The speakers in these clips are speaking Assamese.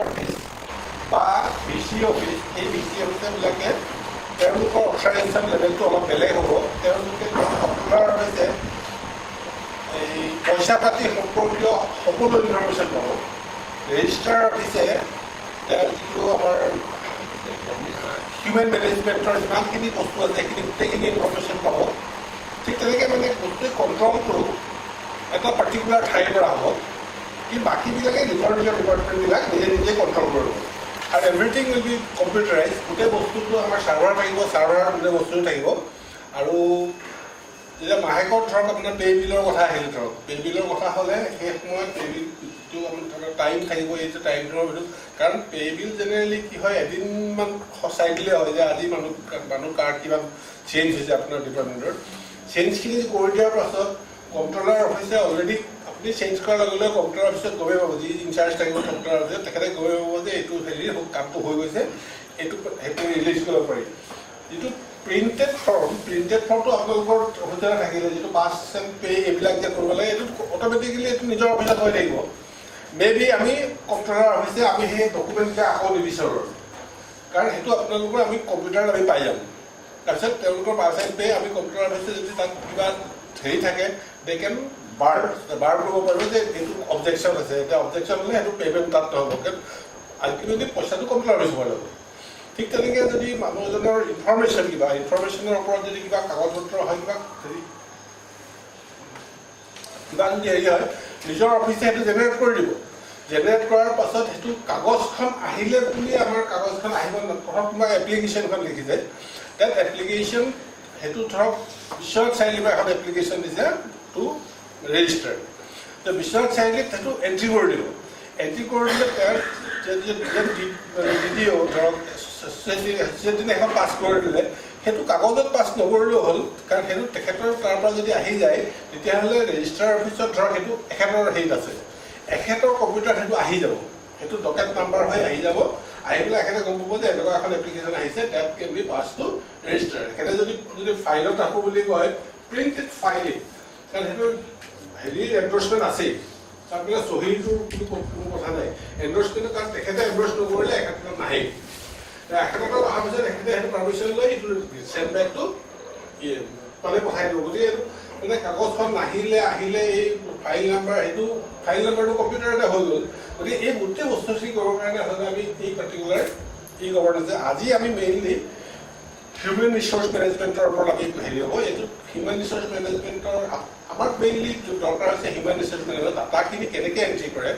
অফিচ বা ভিচি অফিচ, এই ভিচি অফিচাৰবিলাকে তেওঁলোকৰ অথৰাইজেশ্যন লেভেলটো অলপ বেলেগ হ'ব। তেওঁলোকে আপোনাৰ হৈছে এই পইচা পাতি সম্পৰ্কীয় সকলো ইনফৰ্মেশ্যন পাব। ৰেজিষ্টাৰ অফিচে যিটো আমাৰ হিউমেন মেনেজমেণ্টৰ যিমানখিনি বস্তু আছে সেইখিনি গোটেইখিনি ইনফৰ্মেশ্যন পাব। ঠিক তেনেকৈ মানে গোটেই কণ্ট্ৰলটো এটা পাৰ্টিকুলাৰ ঠাইৰ পৰা হ'ব, কিন্তু বাকীবিলাকে নিজৰ নিজৰ ডিপাৰ্টমেণ্টবিলাক নিজে নিজে কণ্ট্ৰল কৰিব। আৰু এভৰিথিং উইল বি কম্পিউটাৰাইজ। গোটেই বস্তুটো আমাৰ ছাৰ্ভাৰ থাকিব, ছাৰ্ভাৰ গোটেই বস্তুটো থাকিব। আৰু যেতিয়া মাহেকত ধৰক আপোনাৰ পে' বিলৰ কথা আহিল, ধৰক পে' বিলৰ কথা হ'লে সেই সময়ত পে' বিল যিটো আমাৰ ধৰক টাইম থাকিব, এইটো টাইমটোৰ ভিতৰত, কাৰণ পে' বিল জেনেৰেলি কি হয় এদিনমান চাই দিলে হয় যে আজি মানুহ কাৰ কিবা চেঞ্জ হৈছে আপোনাৰ ডিপাৰ্টমেণ্টৰ। চেঞ্জখিনি কৰি দিয়াৰ পাছত কম্পিউটাৰ অফিচে অলৰেডি আপুনি চেঞ্জ কৰাৰ লগে লগে কম্পিউটাৰ অফিচত গমেই পাব, যি ইনচাৰ্জ থাকিব কম্পিউটাৰ অফিচত তেখেতে গমেই পাব যে এইটো কামটো হৈ গৈছে, সেইটো ৰিলিজ কৰিব পাৰি। যিটো প্ৰিণ্টেড ফৰ্মটো আপোনালোকৰ হোটেলত থাকিলে, যিটো পাছ এণ্ড পে' এইবিলাক যে কৰিব লাগে, এইটো অট'মেটিকেলি এইটো নিজৰ অফিচত হৈ থাকিব। মেবি আমি কম্পিউটাৰ অফিচে আমি সেই ডকুমেণ্টবিলাক আকৌ নিবিচাৰোঁ, কাৰণ সেইটো আপোনালোকৰ আমি কম্পিউটাৰত আমি পাই যাম। তাৰপিছত তেওঁলোকৰ পাছ এণ্ড পে' আমি কম্পিউটাৰ অফিচে যদি তাত কিবা হেৰি থাকে দে কেন বাৰ কৰিব পাৰোঁ যে এইটো অবজেকশ্যন আছে, এতিয়া অবজেকশ্যন হ'লে সেইটো পে'মেণ্ট তাত নহ'ব, কাৰণ আল্টিমেটলি পইচাটো কম্পিউটাৰ অফিচ সোমাই ল'ব। ঠিক তেনেকৈ যদি মানুহ এজনৰ ইনফৰ্মেশ্যনৰ ওপৰত যদি কিবা কাগজ পত্ৰ হয়, কিবা যদি হেৰি হয়, নিজৰ অফিচে সেইটো জেনেৰেট কৰি দিব। জেনেৰেট কৰাৰ পাছত সেইটো কাগজখন আহিলে বুলি আমাৰ কাগজখন আহিব, ধৰক কোনোবা এপ্লিকেশ্যনখন লিখিছে, দেট এপ্লিকেশ্যন সেইটো ধৰক বিশ্বনাথ চাৰিআলিৰ পৰা এখন এপ্লিকেশ্যন দিছে টু ৰেজিষ্টাৰ। তো বিশ্বনাথ চাৰিআলিত সেইটো এণ্ট্ৰি কৰি দিব। এণ্ট্ৰি কৰি দিলে তেওঁৰ ডি অ' ধৰক সেইদিনা এখন পাছ কৰি দিলে, সেইটো কাগজত পাছ নকৰিলেও হ'ল, কাৰণ সেইটো তেখেতৰ তাৰ পৰা যদি আহি যায় তেতিয়াহ'লে ৰেজিষ্টাৰ অফিচত ধৰক সেইটো এখেতৰ হেৰিত আছে, এখেতৰ কম্পিউটাৰত সেইটো আহি যাব, সেইটো ডকেট নাম্বাৰ হৈ আহি যাব। আহি পেলাই এখেতে গম পাব যে এনেকুৱা এখন এপ্লিকেশ্যন আহিছে, that can be pass to register. এখেতে যদি ফাইলত ৰাখোঁ বুলি কয়, প্ৰিণ্টেড ফাইল, কাৰণ সেইটো হেৰিৰ এণ্ডৰ্ছমেণ্ট আছেই, তাৰপিছত চহীটোৰ কোনো কথা নাই। এণ্ডৰ্ছমেণ্টৰ কাৰণ তেখেতে এণ্ডৰ্ছ নকৰিলে এখেতৰ নাহেই। এখেতৰ অহাৰ পিছত এখেতে সেইটো পাৰ্মিশ্যন লৈ এইটো চেণ্ড বেকটো মানে পঠাই দিব। গতিকে এইটো মানে কাগজখন আহিলে এই ফাইল নাম্বাৰটো কম্পিউটাৰতে হৈ গ'ল। গতিকে এই গোটেই বস্তুখিনি কৰিবৰ কাৰণে আচলতে আমি এই পাৰ্টিকুলাৰ গভৰ্ণেন্স, আজি আমি মেইনলি হিউমেন ৰিচোৰ্চ মেনেজমেণ্টৰ ওপৰত আমি হেৰি হ'ব। এইটো হিউমেন ৰিচোৰ্চ মেনেজমেণ্টৰ আমাৰ মেইনলি দৰকাৰ হৈছে হিউমেন ৰিচোৰ্চ মেনেজমেণ্ট, ডাটাখিনি কেনেকৈ এণ্ট্ৰি কৰে,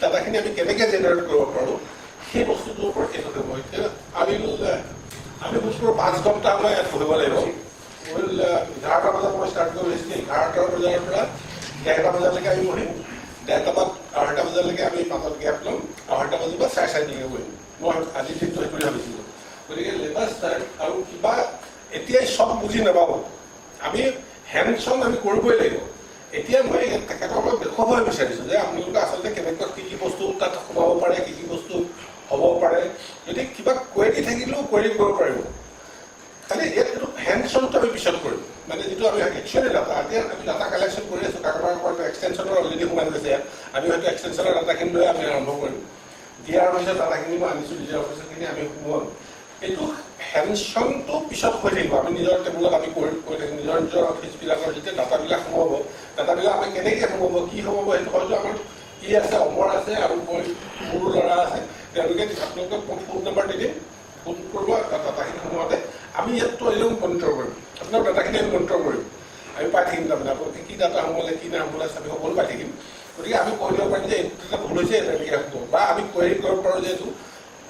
ডাটাখিনি আমি কেনেকৈ জেনেৰেট কৰিব পাৰোঁ, সেই বস্তুটোৰ ওপৰত এইটো হ'ব। আমি বস্তুবোৰ 5 ঘণ্টা আমাৰ ইয়াত পঢ়িব লাগিব। 11টা বজাত মই ষ্টাৰ্ট কৰি লৈছিলোঁ, 11টা বজাৰ পৰা 11টা বজালৈকে আমি পঢ়িম। 1:30 পৰা 2:30 বজালৈকে আমি মাজত গেপ ল'ম, 2:30 বজাৰ পৰা 4:30লৈকে পঢ়িম। মই আজি দিনটো সেইটো ভাবিছিলোঁ। গতিকে লেটাৰ ষ্টাৰ্ট, আৰু কিবা এতিয়াই চব বুজি নাপাব, আমি হেণ্ডছন আমি কৰিবই লাগিব। এতিয়া মই তেখেতক মই দেখুৱাব বিচাৰিছোঁ যে আপোনালোকে আচলতে কেনেকুৱা কি বস্তু তাত সোমাব পাৰে, কি বস্তু হ'ব পাৰে। যদি কিবা কুৱেৰি থাকিলেও কুৱেৰি কৰিব পাৰিব, খালি এইটো হেণ্ডছনটো আমি পিছত কৰিম। মানে যিটো আমি একচুৱেলি ডাটা, এতিয়া আমি ডাটা কালেকশ্যন কৰি আছোঁ, কাৰোবাৰ এক্সটেনশ্যনৰ অলৰেডি সোমাই গৈছে ইয়াত, আমি হয়তো এক্সটেনশ্যনৰ ডাটাখিনি লৈ আমি আৰম্ভ কৰিম। দিয়াৰ পিছত ডাটাখিনি মই আনিছোঁ, নিজৰ অফিচৰখিনি আমি সোমোৱাম। এইটো হেণ্ডছনটো পিছত হৈ থাকিব। আমি নিজৰ টেবুলত আমি কৰি থাকিম, নিজৰ অফিচবিলাকৰ যেতিয়া ডাটাবিলাক সোমাব, ডাটাবিলাক আমি কেনেকৈ সোমাব, কি সোমাব, সেইটো হয়তো আমাৰ ই আছে, অমৰ আছে, আৰু মোৰ ল'ৰা আছে, তেওঁলোকে আপোনালোকক ফোন নাম্বাৰ দি দিম, ফোন কৰিব ডাটাখিনি সোমাওঁতে। আমি ইয়াততো এনেও মনিটৰ কৰিম, আপোনাৰ ডাটাখিনি আমি মনিটৰ কৰিম, আমি পাই থাকিম। তাৰমানে আপোনালোকে কি ডাটা সোমালে কি নাই সোমালে আমি সকলো পাই থাকিম। গতিকে আমি কৈ দিব পাৰিম যে এইটো এটা ভুল হৈছে, এনেকৈ হ'ব, বা আমি কুৱেৰি কৰিব পাৰোঁ যে এইটো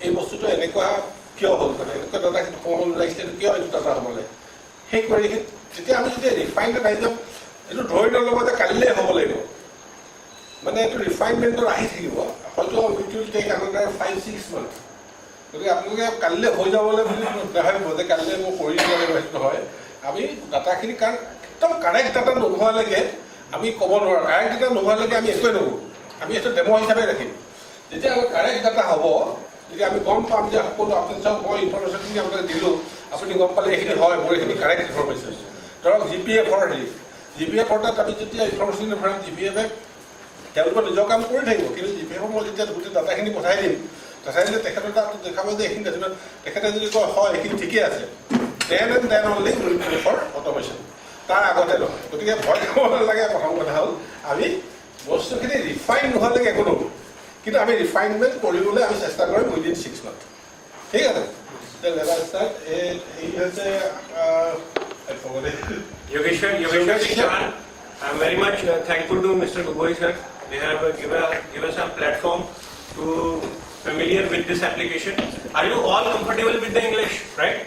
এই বস্তুটো এনেকুৱা কিয় হ'ল, মানে এনেকুৱা ডাটাখিনি সোমাব লাগিছিলে, কিয় এইটো ডাটা সোমালে, সেই কুৱেৰিখিনি যেতিয়া আমি যেতিয়া ৰিফাইণ্ডত আহি যাম, এইটো ধৰি নল'ব যে কালিলৈ হ'ব লাগিব, মানে এইটো ৰিফাইনমেণ্টত আহি থাকিব। হয়তো it will take another 5-6 month. গতিকে আপোনালোকে কালিলৈ হৈ যাবলৈ বুলি নাভাবিব যে কালিলৈ মই কৰি দিব লাগিব, সেইটো নহয়। আমি ডাটাখিনি কাৰণ একদম কাৰেক্ট ডাটা নোহোৱালৈকে আমি ক'ব নোৱাৰোঁ, কাৰেক্ট ডাটা নোহোৱালৈকে আমি একোৱে নকৰোঁ, আমি এইটো ডেমো হিচাপে ৰাখিম। যেতিয়া আমাৰ কাৰেক্ট ডাটা হ'ব, যেতিয়া আমি গম পাম যে সকলো আপুনি চাওক মই ইনফৰ্মেশ্যনখিনি আপোনাক দিলোঁ, আপুনি গম পালে এইখিনি হয়, মোৰ এইখিনি কাৰেক্ট ইনফৰ্মেশ্যন। ধৰক GPF তাত আমি যেতিয়া ইনফৰ্মেশ্যন ভৰাম, GPF তেওঁলোকে নিজৰ কাম কৰি থাকিব, কিন্তু জিপিএফক মই যেতিয়া গোটেই ডাটাখিনি পঠাই দিম, পঠাই দিলে তেখেতৰ তাত দেখাব যে এইখিনি তেখেতে যদি কয় হয় এইখিনি ঠিকেই আছে, then and then only for automation, তাৰ আগতে নহয়। গতিকে ভয় খাব নালাগে। প্ৰথম কথা হ'ল আমি বস্তুখিনি ৰিফাইন নোহোৱালৈকে একো নকৰোঁ, কিন্তু আমি ৰিফাইনমেণ্ট কৰিবলৈ আমি চেষ্টা কৰিম উইদিন 6 months। ঠিক আছে, এই হৈছে Yogeshwar Singh Chauhan, I'm very much thankful to Mr. Gogoi sir. They have given us a platform to familiar with this application. Are you all comfortable with the English, right?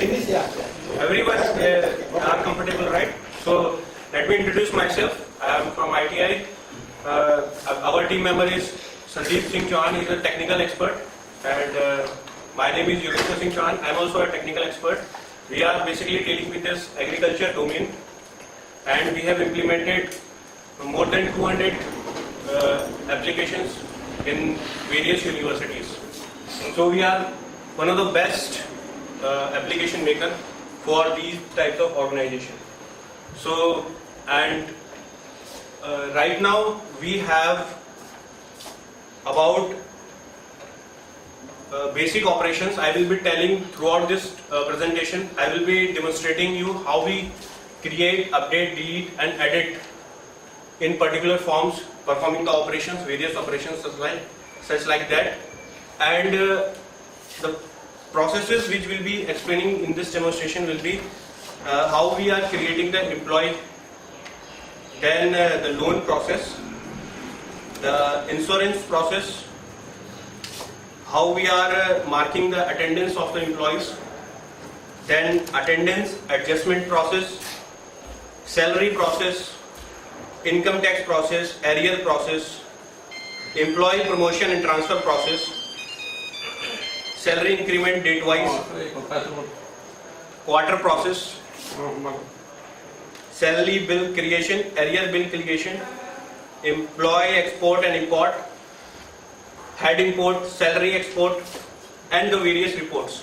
English, yeah. Everyone are comfortable, right? So let me introduce myself. I am from ITI. Our team member is Sandeep Singh Chauhan. He is a technical expert, and my name is Yogeshwar Singh Chauhan. I am also a technical expert. We are basically dealing with this agriculture domain, and we have implemented more than 200 applications in various universities. So we are one of the best application maker for these types of organization. So, and right now we have about basic operations. I will be telling throughout this presentation. I will be demonstrating you how we create, update, delete and edit in particular forms, performing the operations, various operations such like that. And the processes which we'll be explaining in this demonstration will be how we are creating the employee, then the loan process, the insurance process, how we are marking the attendance of the employees, then attendance adjustment process, salary process, income tax process, arrear process, employee promotion and transfer process, salary increment date wise, quarter process, salary bill creation, arrear bill creation, employee export and import, head import, salary export, and the various reports.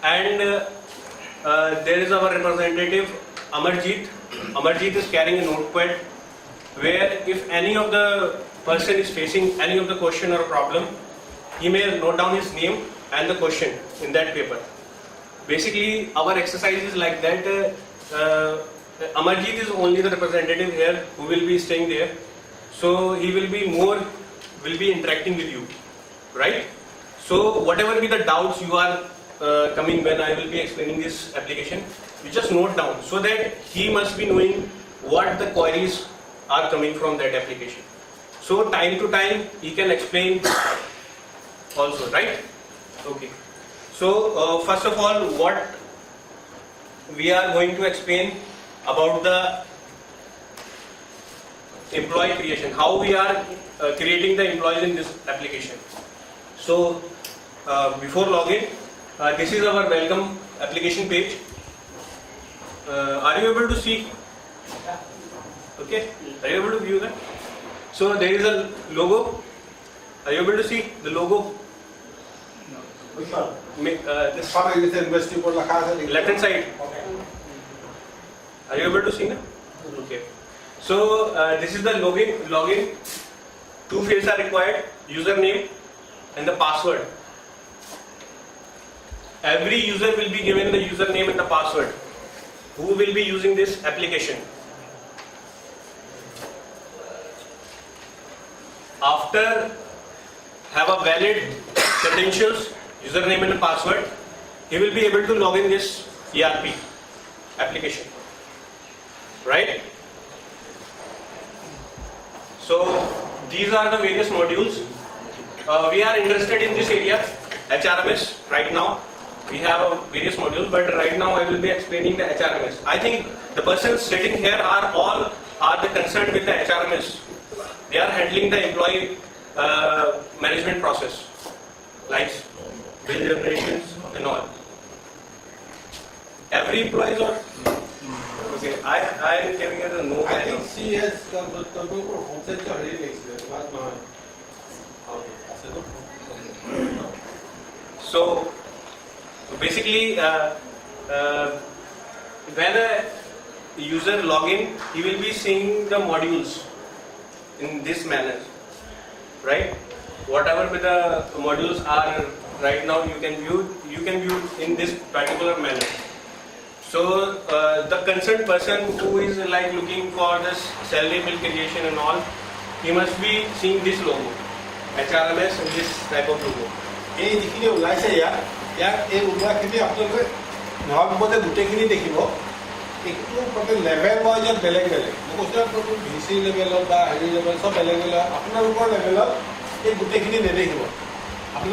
And there is our representative Amarjeet. Amarjeet is carrying a notepad where if any of the person is facing any of the question or problem, he may note down his name and the question in that paper. Basically, our exercise is like that. Amarjeet is only the representative here who will be staying there, so he will be interacting with you, right? So whatever be the doubts you are coming when I will be explaining this application, you just note down so that he must be knowing what the queries are coming from that application. So time to time he can explain also, right? Okay. So first of all, what we are going to explain about the employee creation, how we are creating the employees in this application. So before login, this is our welcome application page. Are you able to see? Okay, are you able to view that? So there is a logo. Are you able to see the logo? Which one? This Part of the university por la casa. left hand side. Are you able to see now? Okay. So this is the login. 2 fields are required: username and the password. Every user will be given the username and the password who will be using this application. After have a valid credentials, username and password, he will be able to log in this ERP application, right? So these are the various modules. We are interested in this area, HRMS, right now. We have various modules, but right now I will be explaining the HRMS. I think the persons sitting here are the concerned with the HRMS. They are handling the employee management process, like bill generations and all. Every employee or okay, I am giving it a no. I think she has come to home center already next year. So basically, when a user log in, he will be seeing the modules. in this manner, right? Whatever the modules are right now, you can view in this particular manner. So the concerned person who is like looking for this salary bill creation and all, he must be seeing this logo, HRMS, and this type of logo. এই যিখিনি ওলাইছে ইয়াত এই ওলোৱাখিনি আপোনালোকে নহ'ব যে গোটেইখিনি দেখিব, এইটো প্ৰত্যেক লেভেল ৱাইজত বেলেগ বেলেগ। মই কৈছোঁ আপোনালোক VC লেভেলত বা হেৰি লেভেল চব বেলেগ বেলেগ, আপোনালোকৰ লেভেলত এই গোটেইখিনি নেদেখিব।